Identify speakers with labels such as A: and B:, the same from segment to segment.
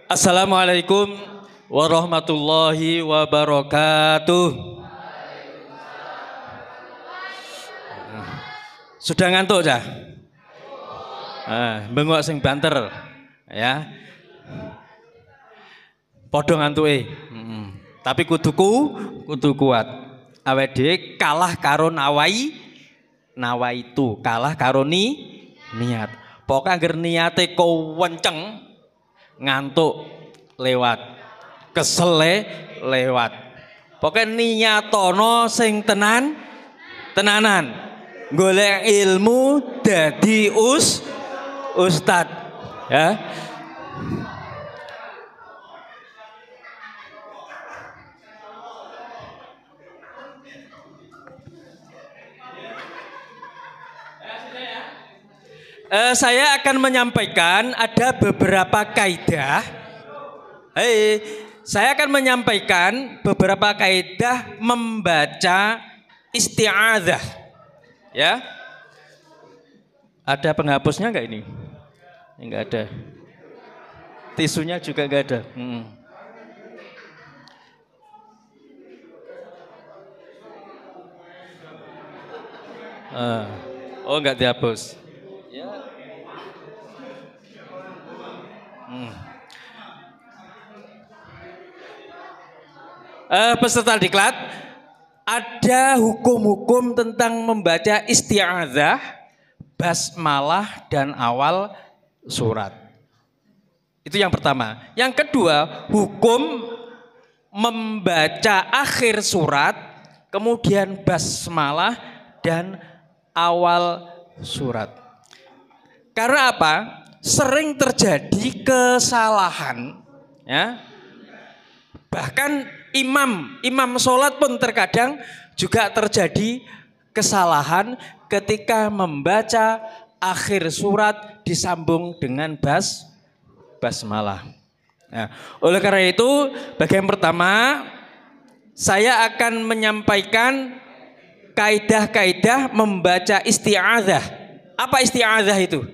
A: Assalamualaikum warahmatullahi wabarakatuh. Sudah ngantuk cah? Bengok sing banter ya. Podho ngantuke. Tapi kudu kuat. Awake dhewe kalah karo nawaitu, kalah karo niat. Pokoke anggere niate kenceng, ngantuk lewat, kesel lewat. Pokoke niyatono sing tenanan. Golek ilmu dadi ustad ya. Saya akan menyampaikan ada beberapa kaidah. Saya akan menyampaikan beberapa kaidah membaca isti'adzah. Ya. Ada penghapusnya enggak ini? Enggak ada. Tisunya juga enggak ada. Oh enggak dihapus. Ya. Peserta diklat, ada hukum-hukum tentang membaca isti'adzah, basmalah dan awal surat. Itu yang pertama. Yang kedua, hukum membaca akhir surat, kemudian basmalah dan awal surat. Karena apa? Sering terjadi kesalahan, ya. Bahkan imam sholat pun terkadang juga terjadi kesalahan ketika membaca akhir surat disambung dengan basmalah. Nah, oleh karena itu, bagian pertama saya akan menyampaikan kaidah-kaidah membaca isti'adzah. Apa isti'adzah itu?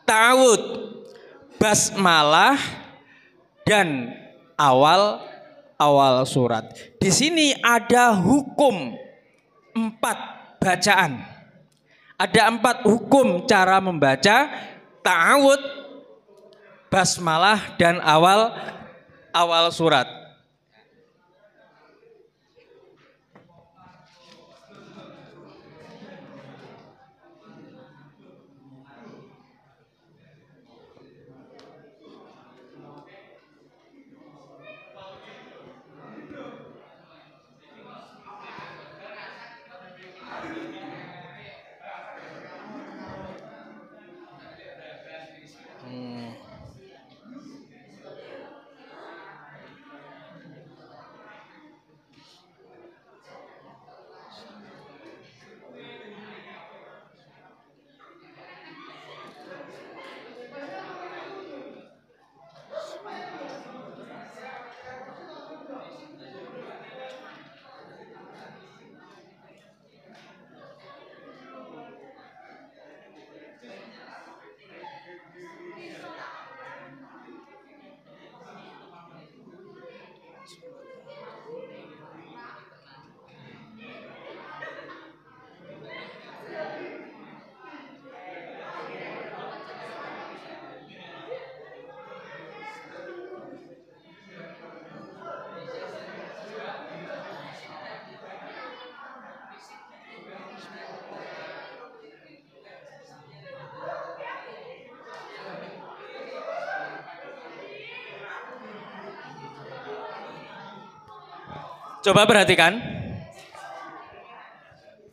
A: Ta'awud, basmalah dan awal surat. Di sini ada hukum 4 bacaan. Ada 4 hukum cara membaca ta'awud, basmalah dan awal surat. Coba perhatikan.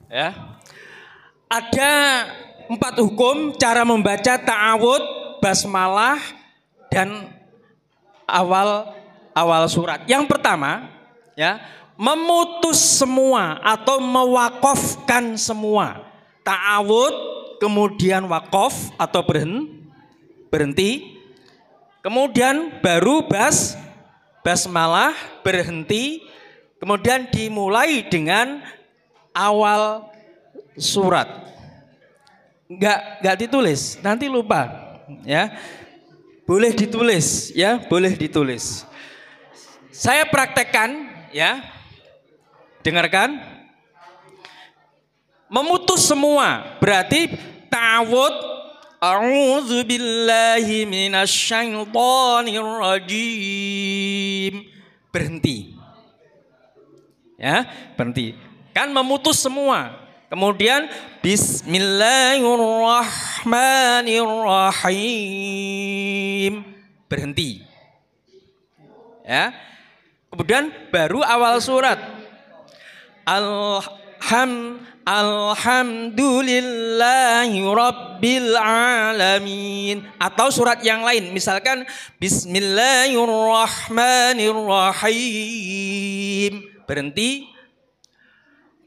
A: Ya. Ada 4 hukum cara membaca ta'awud, basmalah dan awal surat. Yang pertama, ya, memutus semua atau mewakofkan semua. Ta'awud, kemudian wakof atau berhenti. Kemudian baru basmalah, berhenti. Kemudian dimulai dengan awal surat. Enggak ditulis, nanti lupa, ya. boleh ditulis ya, boleh ditulis. Saya praktekkan ya. Dengarkan. Memutus semua berarti ta'awudz, a'udzubillahi minasyaitonirrajim. Berhenti. Ya, berhenti. Kan memutus semua. Kemudian bismillahirrahmanirrahim. Berhenti. Ya. Kemudian baru awal surat. Alhamdulillahi rabbil alamin. Atau surat yang lain, misalkan bismillahirrahmanirrahim. Berhenti.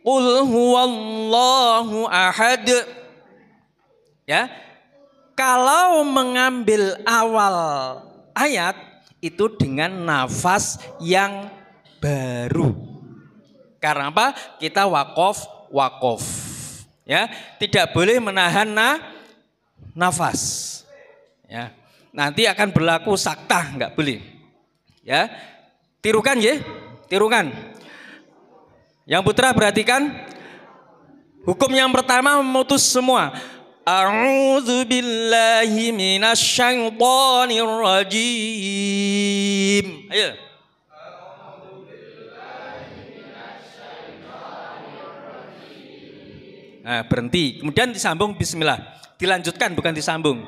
A: Qul huwallahu ahad. Ya. Kalau mengambil awal ayat itu dengan nafas yang baru. Karena apa? Kita wakof. Ya, tidak boleh menahan nafas. Ya. Nanti akan berlaku saktah, enggak boleh. Ya. Tirukan ya, tirukan. Yang putra perhatikan. Hukum yang pertama memutus semua. A'udzubillahi minasyaitonirrajim. Ayo. Nah, berhenti. Kemudian disambung bismillah. Dilanjutkan bukan disambung.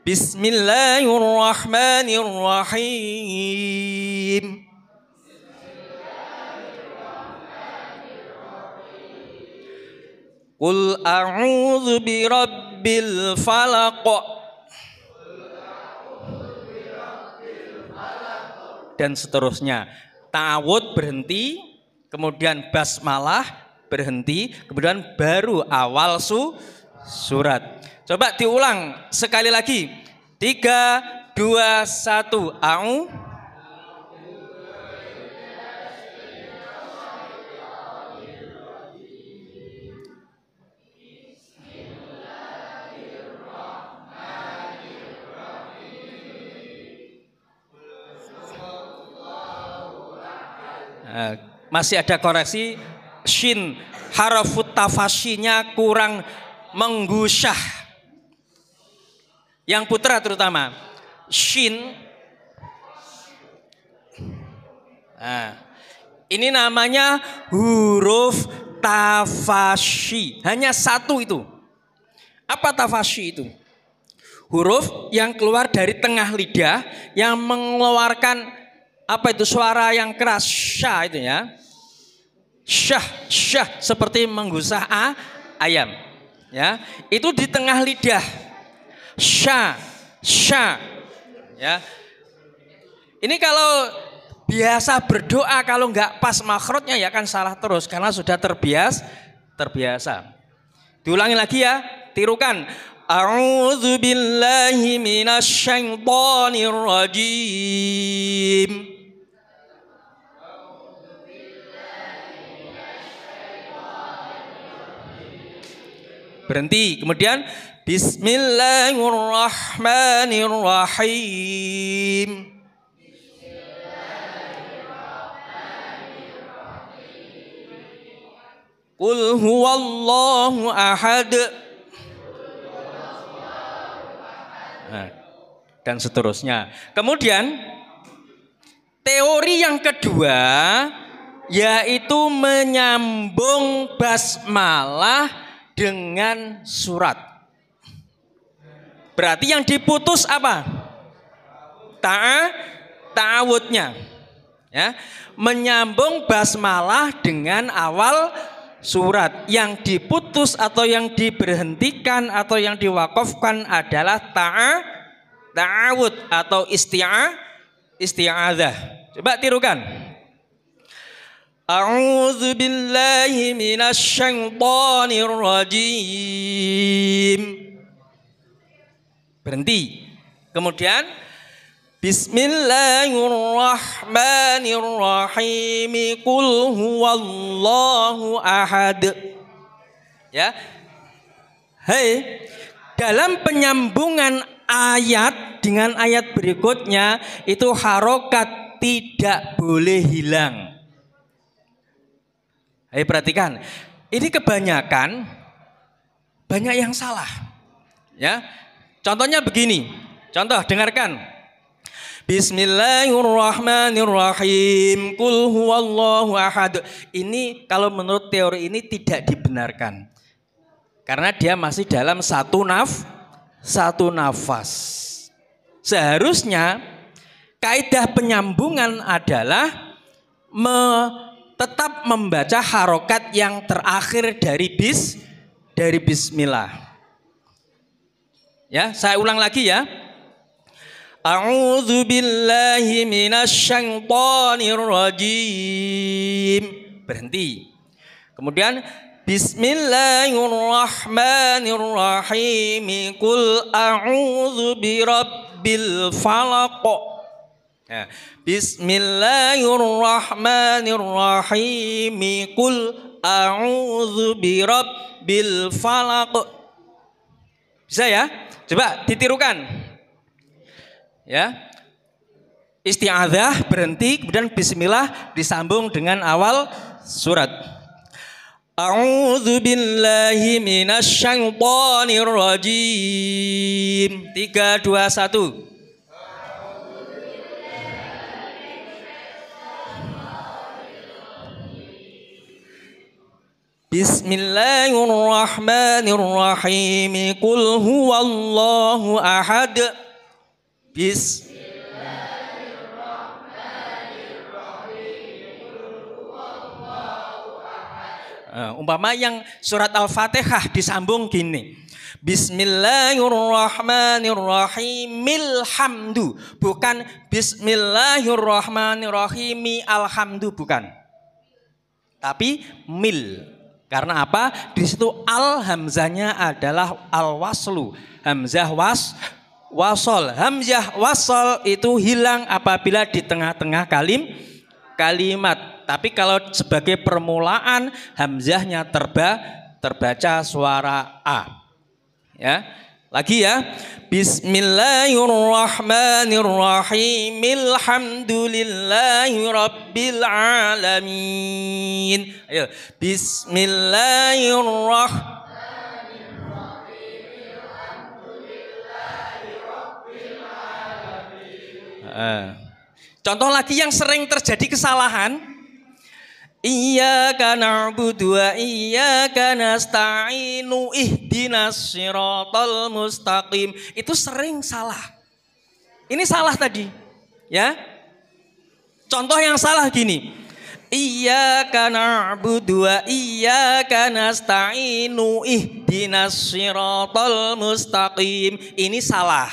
A: Bismillahirrahmanirrahim. Qul a'udzu birabbil falaq. Dan seterusnya. Ta'awudz berhenti, kemudian basmalah berhenti, kemudian baru awal surat. Coba diulang sekali lagi. 3, 2, 1. Masih ada koreksi, shin harafut tafasyinya kurang menggusyah. Yang putra terutama shin. Nah, ini namanya huruf tafasyi. Hanya satu itu. Apa tafasyi itu? Huruf yang keluar dari tengah lidah yang mengeluarkan apa itu suara yang keras, syah itu ya. Syah seperti menggusah ayam. Ya, itu di tengah lidah. Syah. Ya. Ini kalau biasa berdoa kalau nggak pas makhrajnya ya kan salah terus karena sudah terbiasa. Diulangi lagi ya, tirukan. A'udzubillahi minasyaitonirrajim. Berhenti, kemudian bismillahirrahmanirrahim. Qul huwallahu ahad. Nah, dan seterusnya. Kemudian teori yang kedua yaitu menyambung basmalah dengan surat. Berarti yang diputus apa? Ta'awudnya. Ya, menyambung basmalah dengan awal surat. Yang diputus atau yang diberhentikan atau yang diwakafkan adalah ta'awud atau isti'adzah. Coba tirukan. A'udzu billahi minasyaitonir rajim. Berhenti. Kemudian bismillahirrahmanirrahim. Qul huwallahu ahad. Ya. Dalam penyambungan ayat dengan ayat berikutnya itu harokat tidak boleh hilang. Ayo perhatikan, ini kebanyakan banyak yang salah. Ya, contohnya begini. Contoh, dengarkan. Bismillahirrahmanirrahim. Qul huwallahu ahad. Ini kalau menurut teori ini tidak dibenarkan. Karena dia masih dalam satu nafas. Seharusnya kaidah penyambungan adalah tetap membaca harokat yang terakhir dari bismillah. Ya, saya ulang lagi ya. A'udzu billahi minasyaitonir rajim. Berhenti. Kemudian bismillahirrahmanirrahim. Qul a'udzu birabbil falaq. Ya. Bismillahirrahmanirrahim. Qul a'udzu birabbil falaq. Bisa ya? Coba ditirukan. Ya. Isti'adzah berhenti, kemudian bismillah disambung dengan awal surat. A'udzu billahi minasyaitonir rajim. 3 2 1. Bismillahirrahmanirrahim. Qul huwallahu ahad. Umpama yang surat Al-Fatihah disambung gini. Bismillahirrahmanirrahim. Hamdu, bukan bismillahirrahmanirrahim alhamdu, bukan. Tapi mil. Karena apa? Di situ al hamzahnya adalah al waslu. Hamzah wasol. Hamzah wasol itu hilang apabila di tengah-tengah kalimat. Tapi kalau sebagai permulaan hamzahnya terbaca suara a. Ya. Lagi ya. Bismillahirrahmanirrahim. Alhamdulillahi rabbil alamin. Ayo. Contoh lagi yang sering terjadi kesalahan. Iyyaka na'budu wa iyyaka nasta'inu ihdinas siratal mustaqim. Itu sering salah. Ini salah tadi, ya. Contoh yang salah gini. Iyyaka na'budu wa iyyaka nasta'inu ihdinas siratal mustaqim. Ini salah.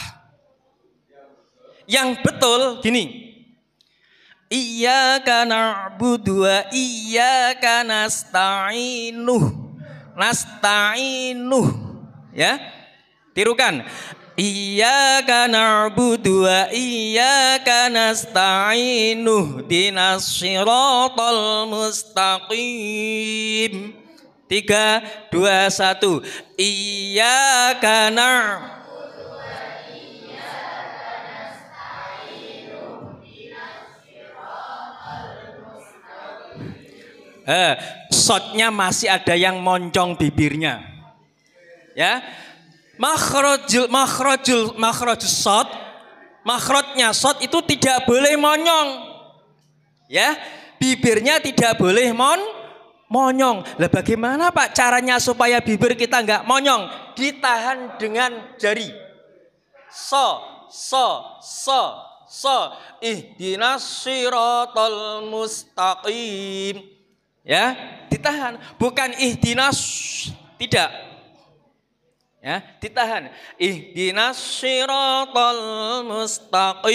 A: Yang betul gini. Iyyaka na'budu wa iyyaka nasta'inuh. Ya. Tirukan. Iyyaka na'budu wa iyyaka nasta'inuh. Dinas siratal mustaqim. 3 2 1. Iyyaka na'budu. Shotnya masih ada yang moncong bibirnya, ya. Makhrajul shot, makhrajnya shot itu tidak boleh monyong, ya. Bibirnya tidak boleh monyong. Lah bagaimana Pak caranya supaya bibir kita nggak monyong? Ditahan dengan jari. Ihdinas siratal mustaqim. Ya, ditahan, bukan ihdinas, tidak. Ya, ditahan. Ihdinas siratal mustaqim.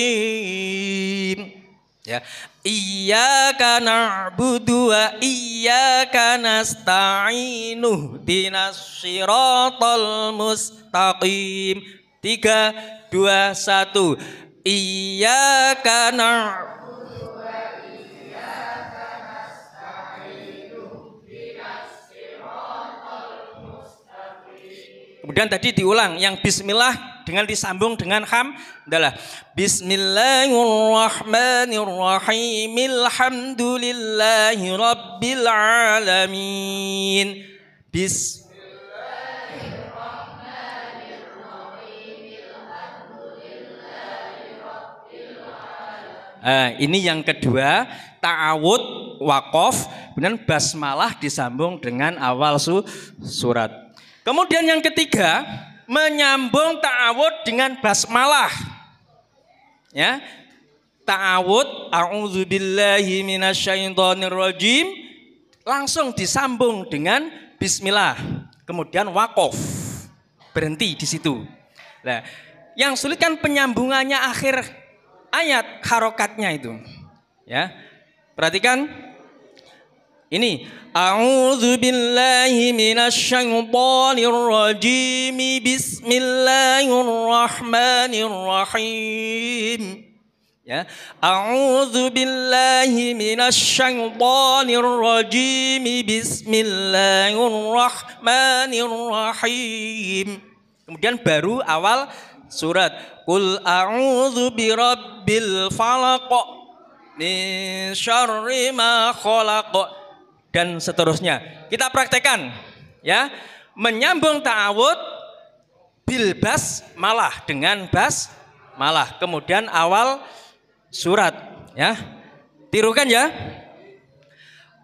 A: Ya. Iyyaka na'budu wa iyyaka nasta'inu. Ihdinas siratal mustaqim. 3 2 1. Iyyaka na'budu. Kemudian tadi diulang yang bismillah dengan disambung dengan hamdalah. Bismillahirrahmanirrahim. Alhamdulillahi rabbil alamin. Ini yang kedua, ta'awud, waqaf, kemudian basmalah disambung dengan awal surat. Kemudian yang ketiga, menyambung ta'awud dengan basmalah. Ya. Ta'awud, a'udzubillahi minasyaitonirrajim, langsung disambung dengan bismillah. Kemudian waqaf. Berhenti di situ. Nah, yang sulit kan penyambungannya akhir ayat harokatnya itu, ya. Perhatikan ini. A'udzubillahi minasyaitonirrajim. Bismillahirrahmanirrahim. Ya. A'udzubillahi minasyaitonirrajim. Bismillahirrahmanirrahim. Kemudian baru awal surat. Qul a'udzu birabbil falaq min syarri ma khalaq, dan seterusnya. Kita praktekkan, ya. Menyambung ta'awud bil basmalah, dengan basmalah, kemudian awal surat, ya. Tirukan ya.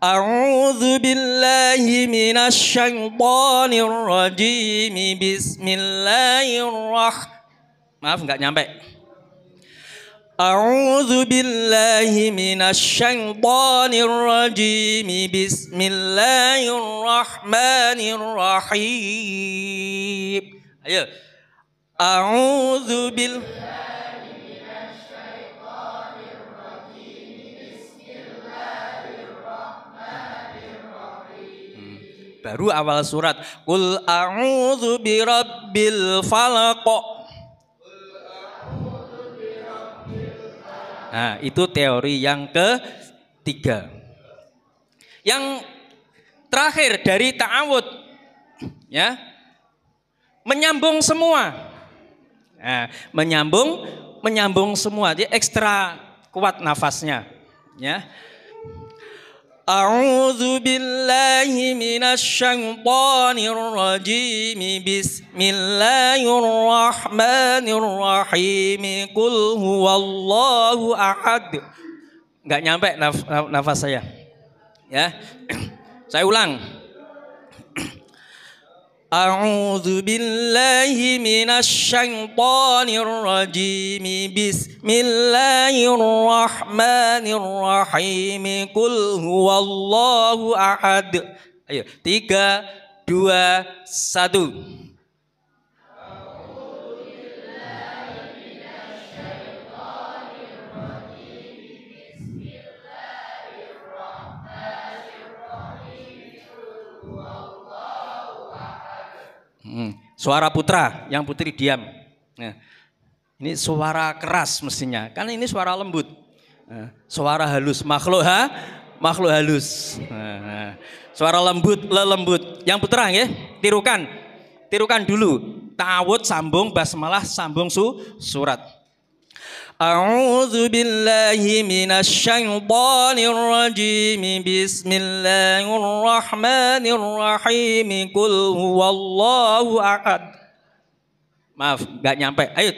A: A'udzu billahi minasyaitonir rajim. Bismillahirrahmanirrahim. Maaf, nggak nyampe. A'udzu billahi minasyaitonir rajim. Bismillahirrahmanirrahim. Ayo. A'udzu billahi minasyaitonir rajim. Bismillahirrahmanirrahim. Baru awal surat. Qul a'udzu birabbil falaq. Nah, itu teori yang ketiga. Yang terakhir dari ta'awud, ya, menyambung semua. Nah, menyambung semua, dia ekstra kuat nafasnya, ya. A'udzu billahi minasyaitonir rajim. Bismillahirrahmanirrahim. Qul huwallahu ahad. Enggak nyampe nafas saya. Ya. Saya ulang. A'udzu billahi minasyaitonir rajim. Bismillahirrahmanirrahim. Qul huwallahu ahad. Ayo, 3, 2, 1. Suara putra, yang putri diam. Nah, ini suara keras mestinya, karena ini suara lembut. Nah, suara halus, makhluk halus. Nah, suara lembut, lelembut. Yang putra ya, tirukan dulu. Ta'awud sambung basmalah, sambung surat. A'udzu billahi minasyaitonir rajim. Bismillahirrahmanirrahim. Qul huwallahu ahad. Maaf, enggak nyampe. Ayo.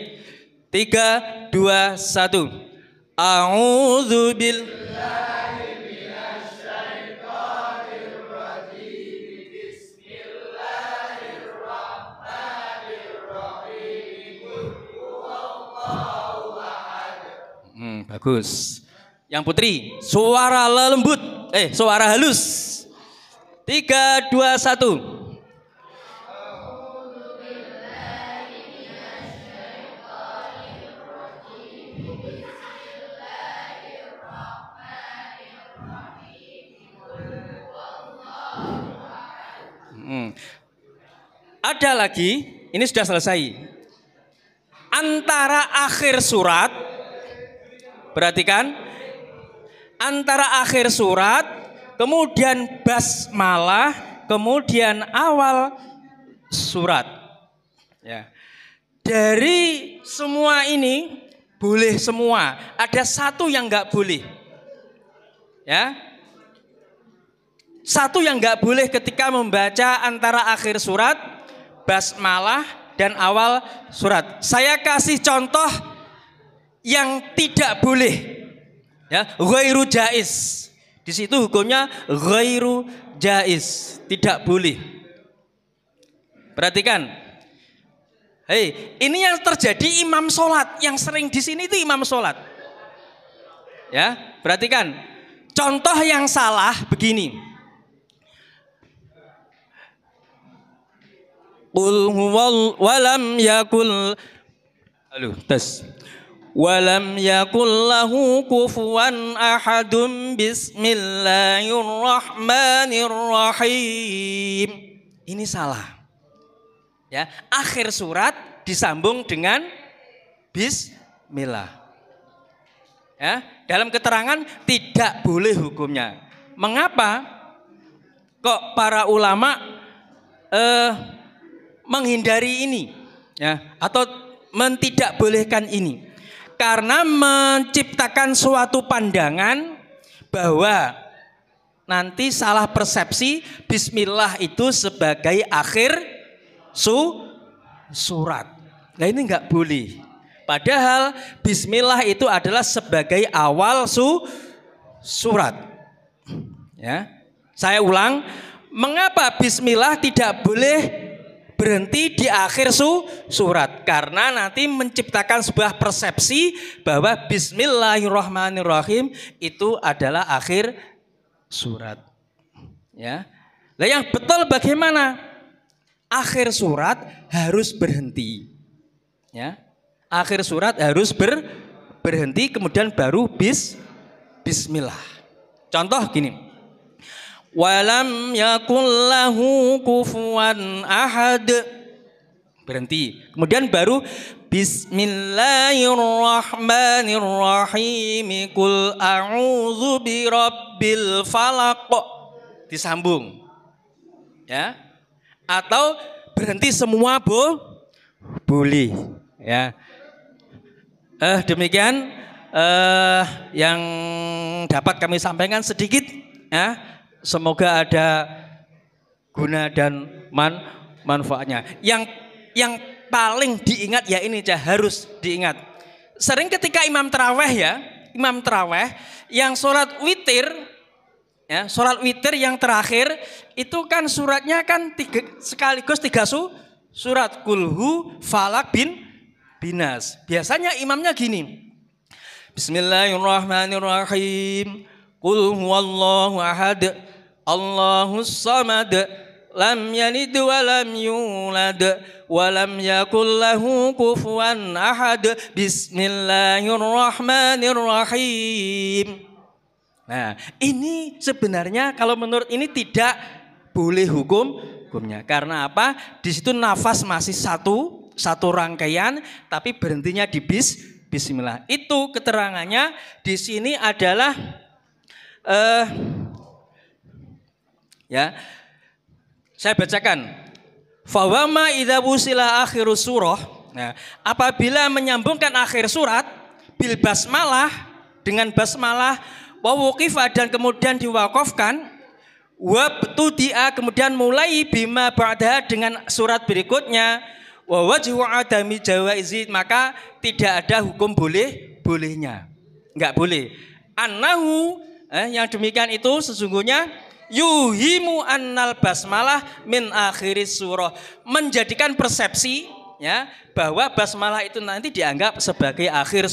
A: 3, 2, 1. A'udzu billahi minasyaitonir rajim. Bismillahirrahmanirrahim. Qul huwallahu ahad. Bagus. Yang putri, suara lembut, suara halus. 3, 2, 1. Ada lagi, ini sudah selesai. Antara akhir surat, perhatikan, antara akhir surat, kemudian basmalah, kemudian awal surat. Ya. Dari semua ini boleh semua. Ada satu yang nggak boleh. Ya. Satu yang nggak boleh ketika membaca antara akhir surat, basmalah dan awal surat. Saya kasih contoh yang tidak boleh. Ya, ghairu jaiz. Di situ hukumnya ghairu jaiz, tidak boleh. Perhatikan. Hei, ini yang terjadi imam sholat. Yang sering di sini itu imam sholat. Ya, perhatikan. Contoh yang salah begini. Qul huwal walam yakul. Halo, tes. Walam yakul lahu kufuwan ahadun bismillahirrahmanirrahim. Ini salah. Ya, akhir surat disambung dengan bismillah. Ya, dalam keterangan tidak boleh hukumnya. Mengapa kok para ulama menghindari ini, ya, atau tidak bolehkan ini? Karena menciptakan suatu pandangan bahwa nanti salah persepsi bismillah itu sebagai akhir surat. Nah ini nggak boleh. Padahal bismillah itu adalah sebagai awal surat. Ya, saya ulang, mengapa bismillah tidak boleh berhenti di akhir surat? Karena nanti menciptakan sebuah persepsi bahwa bismillahirrahmanirrahim itu adalah akhir surat. Ya, nah yang betul bagaimana? Akhir surat harus berhenti. Ya, akhir surat harus berhenti, kemudian baru bismillah. Contoh gini. Walam yakul lahu kufuwan ahad. Berhenti. Kemudian baru bismillahirrahmanirrahim. Qul a'udzu birabbil falaq. Disambung. Ya. Atau berhenti semua boleh. Ya. Demikian yang dapat kami sampaikan sedikit, ya. Semoga ada guna dan manfaatnya. Yang paling diingat ya ini harus diingat. Sering ketika imam taraweh yang sholat witir, ya, sholat witir yang terakhir itu kan suratnya kan sekaligus 3 surat, kulhu, falak, binas. Biasanya imamnya gini. Bismillahirrahmanirrahim. Qul huwallahu ahad. Allahus samad. Lam yalid wa lam yulad wa lam yakul lahu kufuwan ahad. Bismillahirrahmanirrahim. Nah, ini sebenarnya kalau menurut ini tidak boleh hukumnya. Karena apa? Di situ nafas masih satu rangkaian, tapi berhentinya di bismillah. Itu keterangannya di sini adalah ya. Saya bacakan. Fawama idza wusila akhirus surah. Nah, apabila menyambungkan akhir surat bil basmalah dengan basmalah wa wuqifa dan kemudian diwakafkan, wa btudia kemudian mulai bima ba'daha dengan surat berikutnya, wa wajhu adami jawaizi maka tidak ada hukum bolehnya. Enggak boleh. Annahu yang demikian itu sesungguhnya yuhimu annal basmalah min akhiris surah, menjadikan persepsi, ya, bahwa basmalah itu nanti dianggap sebagai akhir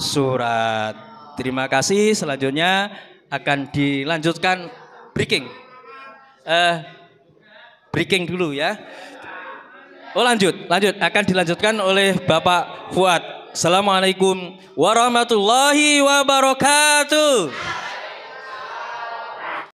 A: surat. Terima kasih. Selanjutnya akan dilanjutkan breaking. Breaking dulu ya. Oh lanjut. Akan dilanjutkan oleh Bapak Fuad. Assalamualaikum warahmatullahi wabarakatuh.